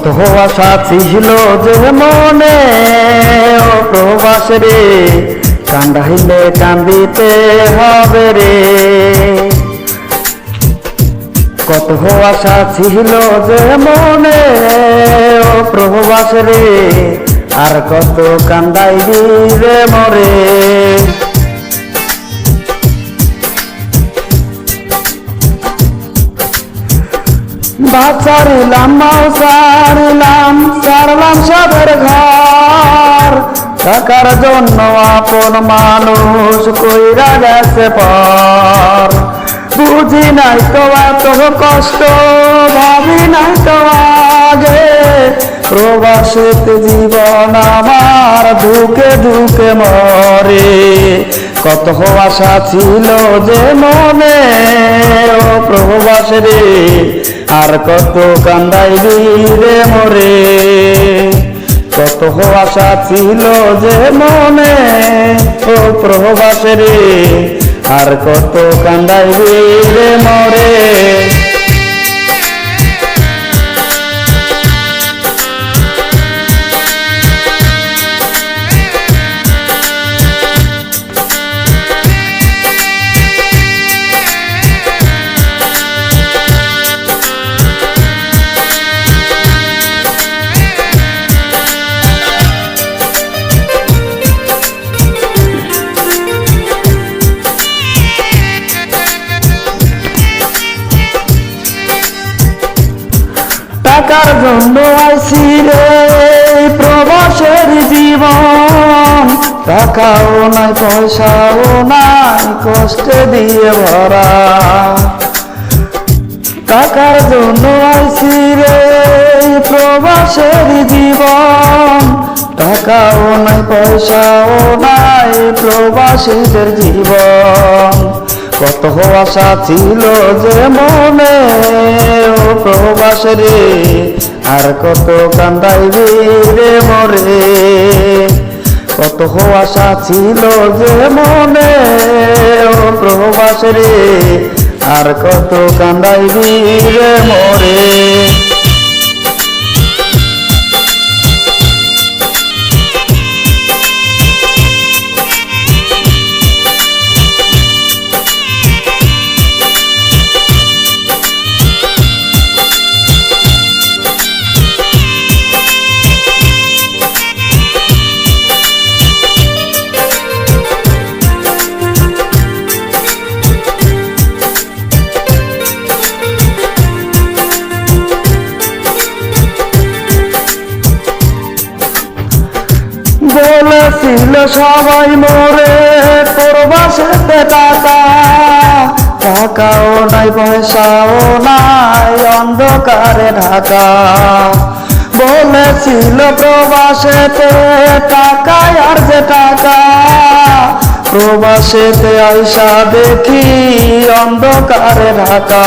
কত আশা ছিল যে মনে ও প্রবাস রে, কান্দাইলে কান্দিতে হবে রে। কত আশা ছিল যে মনে ও প্রবাস রে, আর কত কান্দাইবি রে মরে। ছাড়িলাম মাও ছাড়িলাম, ছাড়লাম সবের ঘর, টাকার জন্য আপন মানুষ কইরা গেছে পর। বুঝি নাই তো এত কষ্ট, ভাবি নাই তো আগে, প্রবাসিত জীবন আমার দুঃখে দুঃখে মরে। কত আশা ছিল যে মনে ও প্রবাস রে, আর কত কান্দাইবি রে মরে। কত আশা ছিল যে মনে ও প্রবাস রে, আর কত কান্দাইবি রে মরে। টাকার জন্য আইছি রে প্রবাসের জীবন, টাকাও নাই পয়সাও নাই কষ্টে দিয়ে ভরা। টাকার জন্য আইছি রে প্রবাসের জীবন, টাকাও নাই পয়সাও নাই প্রবাসীদের জীবন। কত আশা ছিল যে মনে ও প্রবাস রে, আর কত কান্দাইবি রে মরে। কত আশা ছিল যে মনে ও প্রবাস রে, আর কত কান্দাইবি রে মরে। বলেছিল সবাই মোরে প্রবাসেতে টাকা, টাকাও নাই পয়সাও নাই অন্ধকারে ঢাকা। বলেছিল প্রবাসেতে টাকায় আর যে টাকা, প্রবাসেতে আইসা দেখি অন্ধকারে ঢাকা।